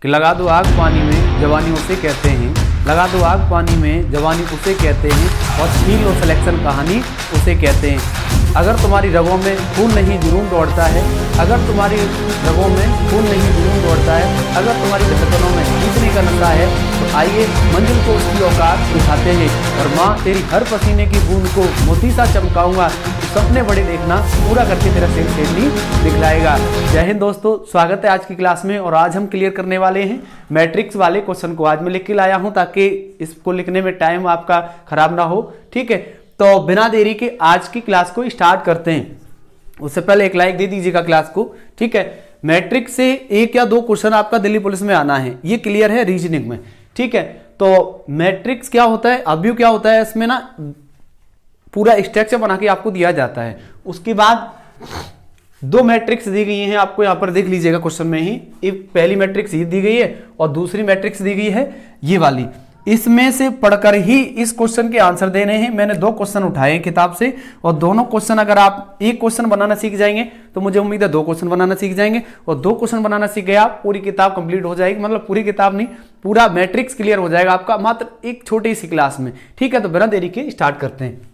कि लगा दो आग पानी में जवानी उसे कहते हैं, लगा दो आग पानी में जवानी उसे कहते हैं, और छीन लो सिलेक्शन कहानी उसे कहते हैं। अगर तुम्हारी रगों में खून नहीं जुनून दौड़ता है, अगर तुम्हारी रगों में खून नहीं जुनून दौड़ता है, अगर तुम्हारी धड़कनों में जीतने का नशा है, तो आइए मंजिल को उसकी औकात दिखाते हैं। और माँ तेरी हर पसीने की बूंद को मोती सा चमकाऊंगा, सपने बड़े देखना पूरा करके तेरा शेर शेरनी दिखलाएगा। जय हिंद दोस्तों, स्वागत है आज की क्लास में। और आज हम क्लियर करने वाले हैं मैट्रिक्स वाले क्वेश्चन को। आज मैं लिख के लाया हूं ताकि इसको लिखने में टाइम आपका खराब ना हो। ठीक है, तो बिना देरी के आज की क्लास को स्टार्ट करते हैं। उससे पहले एक लाइक दे दीजिएगा क्लास को। ठीक है, मैट्रिक्स से एक या दो क्वेश्चन आपका दिल्ली पुलिस में आना है, ये क्लियर है रीजनिंग में। ठीक है, तो मैट्रिक्स क्या होता है, अवयव क्या होता है, इसमें ना पूरा स्ट्रक्चर बना के आपको दिया जाता है। उसके बाद दो मैट्रिक्स दी गई हैं आपको, यहां पर देख लीजिएगा क्वेश्चन में ही। एक पहली मैट्रिक्स ये दी गई है और दूसरी मैट्रिक्स दी गई है ये वाली। इसमें से पढ़कर ही इस क्वेश्चन के आंसर देने हैं। मैंने दो क्वेश्चन उठाए हैं किताब से, और दोनों क्वेश्चन अगर आप एक क्वेश्चन बनाना सीख जाएंगे तो मुझे उम्मीद है दो क्वेश्चन बनाना सीख जाएंगे, और दो क्वेश्चन बनाना सीख गए आप पूरी किताब कंप्लीट हो जाएगी। मतलब पूरी किताब नहीं, पूरा मैट्रिक्स क्लियर हो जाएगा आपका मात्र एक छोटी सी क्लास में। ठीक है, तो बिना देरी के स्टार्ट करते हैं।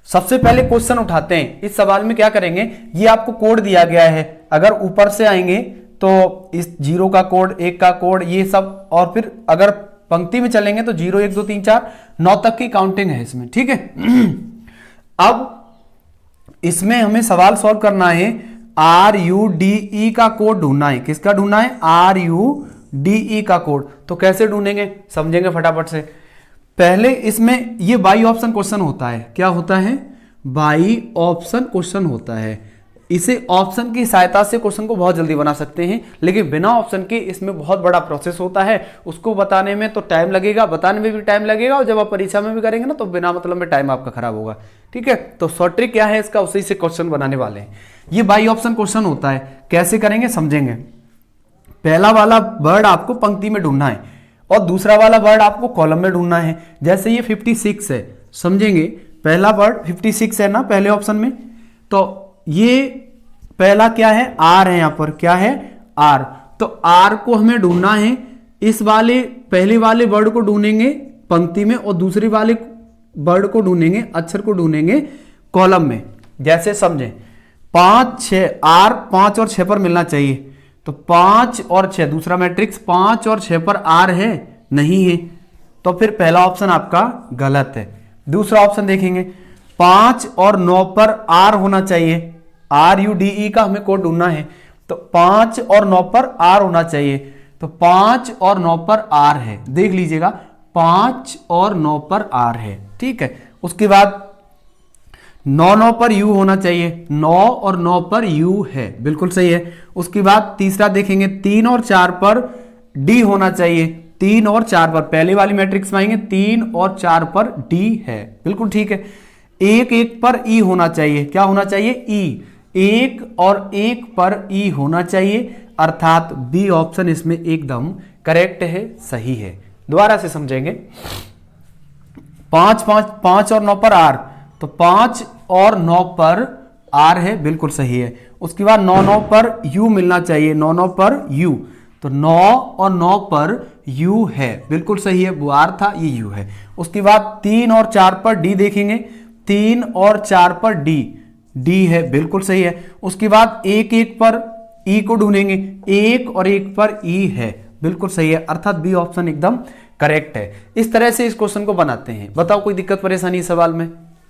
सबसे पहले क्वेश्चन उठाते हैं। इस सवाल में क्या करेंगे, ये आपको कोड दिया गया है। अगर ऊपर से आएंगे तो इस 0 का कोड, 1 का कोड, ये सब, और फिर अगर पंक्ति में चलेंगे तो 0 1 2 3 4 9 तक की काउंटिंग है इसमें। ठीक है, अब इसमें हमें सवाल सॉल्व करना है। RUDE का कोड ढूंढना है। किसका ढूंढना है? RUDE का कोड। तो कैसे ढूंढेंगे समझेंगे फटाफट से। पहले इसमें ये बाई ऑप्शन क्वेश्चन होता है। क्या होता है? बाई ऑप्शन क्वेश्चन होता है। इसे ऑप्शन की सहायता से क्वेश्चन को बहुत जल्दी बना सकते हैं, लेकिन बिना ऑप्शन के इसमें बहुत बड़ा प्रोसेस होता है। उसको बताने में तो टाइम लगेगा, बताने में भी टाइम लगेगा, और जब आप परीक्षा में भी करेंगे ना तो बिना मतलब में टाइम आपका खराब होगा। ठीक है, तो शॉर्ट ट्रिक क्या है इसका, उसी से क्वेश्चन बनाने वाले हैं। ये बाई ऑप्शन क्वेश्चन होता है। कैसे करेंगे समझेंगे। पहला वाला वर्ड आपको पंक्ति में ढूंढना है और दूसरा वाला वर्ड आपको कॉलम में ढूंढना है। जैसे ये 56 है, समझेंगे। पहला वर्ड 56 है ना पहले ऑप्शन में, तो ये पहला क्या है? आर है। यहां पर क्या है? आर। तो आर को हमें ढूंढना है। इस वाले पहले वाले वर्ड को ढूंढेंगे पंक्ति में, और दूसरे वाले वर्ड को ढूंढेंगे, अक्षर को ढूंढेंगे कॉलम में। जैसे समझें, 5 6, आर 5 और 6 पर मिलना चाहिए। तो 5 और 6, दूसरा मैट्रिक्स 5 और 6 पर आर है, नहीं है, तो फिर पहला ऑप्शन आपका गलत है। दूसरा ऑप्शन देखेंगे, 5 और 9 पर आर होना चाहिए। RUDE का हमें कोड ढूंढना है, तो 5 और 9 पर आर होना चाहिए। तो 5 और 9 पर आर है, देख लीजिएगा, 5 और 9 पर आर है। ठीक है, उसके बाद 9 पर यू होना चाहिए। 9 और 9 पर यू है, बिल्कुल सही है। उसके बाद तीसरा देखेंगे, 3 और 4 पर डी होना चाहिए। 3 और 4 पर, पहले वाली मैट्रिक्स में आएंगे, 3 और 4 पर डी है, बिल्कुल ठीक है। 1 1 पर ई होना चाहिए। क्या होना चाहिए? ई। 1 और 1 पर ई होना चाहिए, अर्थात बी ऑप्शन इसमें एकदम करेक्ट है, सही है। दोबारा से समझेंगे। 5 और 9 पर आर, तो 5 और 9 पर आर है, बिल्कुल सही है। उसके बाद 9 9 पर यू मिलना चाहिए। 9 9 पर यू, तो 9 और 9 पर यू है, बिल्कुल सही है। वो आर था, ये यू है। उसके बाद 3 और 4 पर डी देखेंगे। 3 और 4 पर डी है, बिल्कुल सही है। उसके बाद 1 1 पर ई को ढूंढेंगे। 1 और 1 पर ई है, बिल्कुल सही है, अर्थात बी ऑप्शन एकदम करेक्ट है। इस तरह से इस क्वेश्चन को बनाते हैं। बताओ कोई दिक्कत परेशानी इस सवाल में?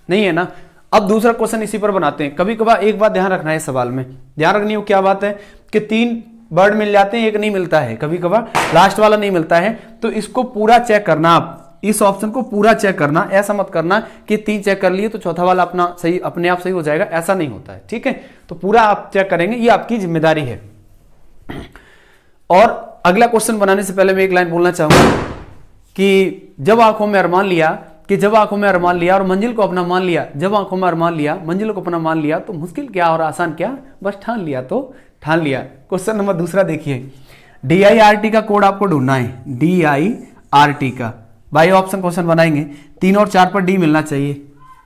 नहीं है ना। अब दूसरा क्वेश्चन इसी पर बनाते हैं। कभी कभार एक बात ध्यान रखना है, इस सवाल में ध्यान रखनी हो क्या बात है कि 3 वर्ड मिल जाते हैं, एक नहीं मिलता है, कभी कभार लास्ट वाला नहीं मिलता है। तो इसको पूरा चेक करना, आप इस ऑप्शन को पूरा चेक करना। ऐसा मत करना कि 3 चेक कर लिए तो चौथा वाला अपना सही, अपने आप सही हो जाएगा, ऐसा नहीं होता है। ठीक है, तो पूरा आप चेक करेंगे, ये आपकी जिम्मेदारी है। और अगला क्वेश्चन बनाने से पहले मैं एक लाइन बोलना चाहूंगा कि जब आंखों में अरमान लिया और मंजिल को अपना मान लिया। जब आंखों में अरमान लिया, मंजिल को अपना मान लिया, तो मुश्किल क्या और आसान क्या, बस ठान लिया तो ठान लिया। क्वेश्चन नंबर दूसरा देखिए, DIRT का कोड आपको ढूंढना है। DIRT का बाई ऑप्शन क्वेश्चन बनाएंगे। 3 और 4 पर डी मिलना चाहिए,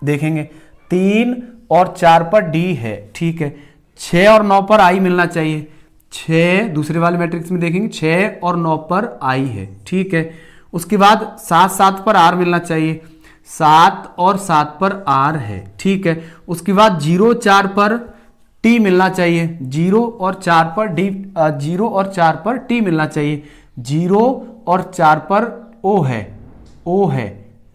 देखेंगे 3 और 4 पर डी है, ठीक है। 6 और 9 पर आई मिलना चाहिए। 6, दूसरे वाले मैट्रिक्स में देखेंगे 6 और 9 पर आई है, ठीक है। उसके बाद 7 7 पर आर मिलना चाहिए, 7 और 7 पर आर है, ठीक है। उसके बाद 0 4 पर टी मिलना चाहिए, 0 और 4 पर डी, 0 और 4 पर टी मिलना चाहिए, 0 और 4 पर ओ है, ओ है,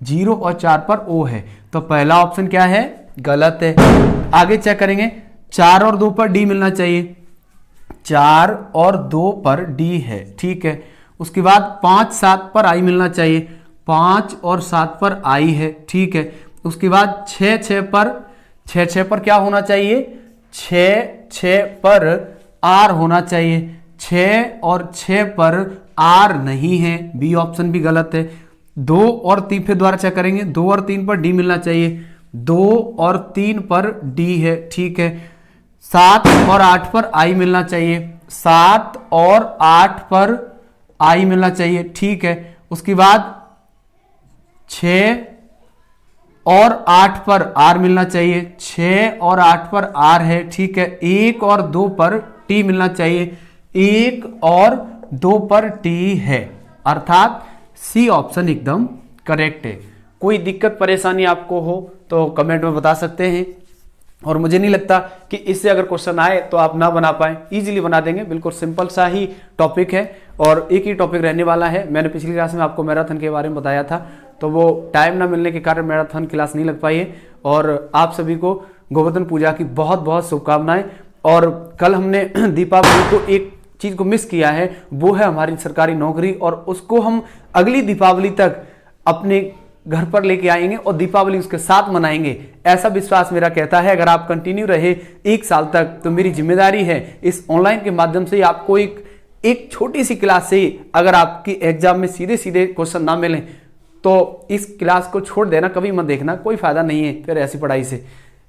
0 और 4 पर ओ है। तो पहला ऑप्शन क्या है, गलत है। आगे चेक करेंगे, 4 और 2 पर डी मिलना चाहिए, 4 और 2 पर डी है, ठीक है। उसके बाद 5 7 पर आई मिलना चाहिए, 5 और 7 पर आई है, ठीक है। उसके बाद 6 6 पर क्या होना चाहिए, 6 6 पर आर होना चाहिए, 6 और 6 पर आर नहीं है, बी ऑप्शन भी गलत है। 2 और 3 फिर दोबारा चेक करेंगे, 2 और 3 पर डी मिलना चाहिए, 2 और 3 पर डी है, ठीक है। 7 और 8 पर आई मिलना चाहिए, 7 और 8 पर आई मिलना चाहिए, ठीक है। उसके बाद 6 और 8 पर आर मिलना चाहिए, 6 और 8 पर आर है, ठीक है। 1 और 2 पर टी मिलना चाहिए, 1 और 2 पर टी है, अर्थात सी ऑप्शन एकदम करेक्ट है। कोई दिक्कत परेशानी आपको हो तो कमेंट में बता सकते हैं, और मुझे नहीं लगता कि इससे अगर क्वेश्चन आए तो आप ना बना पाए, इजीली बना देंगे। बिल्कुल सिंपल सा ही टॉपिक है और एक ही टॉपिक रहने वाला है। मैंने पिछली क्लास में आपको मैराथन के बारे में बताया था, तो वो टाइम ना मिलने के कारण मैराथन क्लास नहीं लग पाई है। और आप सभी को गोवर्धन पूजा की बहुत बहुत शुभकामनाएं। और कल हमने दीपावली को एक चीज को मिस किया है, वो है हमारी सरकारी नौकरी, और उसको हम अगली दीपावली तक अपने घर पर लेके आएंगे और दीपावली उसके साथ मनाएंगे, ऐसा विश्वास मेरा कहता है। अगर आप कंटिन्यू रहे 1 साल तक तो मेरी जिम्मेदारी है इस ऑनलाइन के माध्यम से आपको एक छोटी सी क्लास से अगर आपकी एग्जाम में सीधे सीधे क्वेश्चन ना मिले तो इस क्लास को छोड़ देना, कभी मत देखना, कोई फायदा नहीं है फिर ऐसी पढ़ाई से,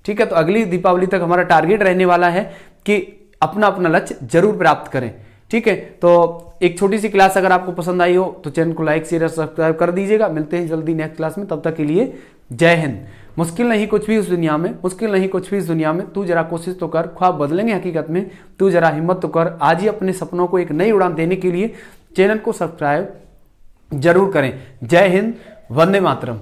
ठीक है। तो अगली दीपावली तक हमारा टारगेट रहने वाला है कि अपना अपना लक्ष्य जरूर प्राप्त करें, ठीक है। तो एक छोटी सी क्लास अगर आपको पसंद आई हो तो चैनल को लाइक शेयर सब्सक्राइब कर दीजिएगा। मिलते हैं जल्दी नेक्स्ट क्लास में, तब तक के लिए जय हिंद। मुश्किल नहीं कुछ भी उस दुनिया में, मुश्किल नहीं कुछ भी इस दुनिया में, तू जरा कोशिश तो कर, ख्वाब बदलेंगे हकीकत में, तू जरा हिम्मत तो कर। आज ही अपने सपनों को एक नई उड़ान देने के लिए चैनल को सब्सक्राइब जरूर करें। जय हिंद, वंदे मातरम।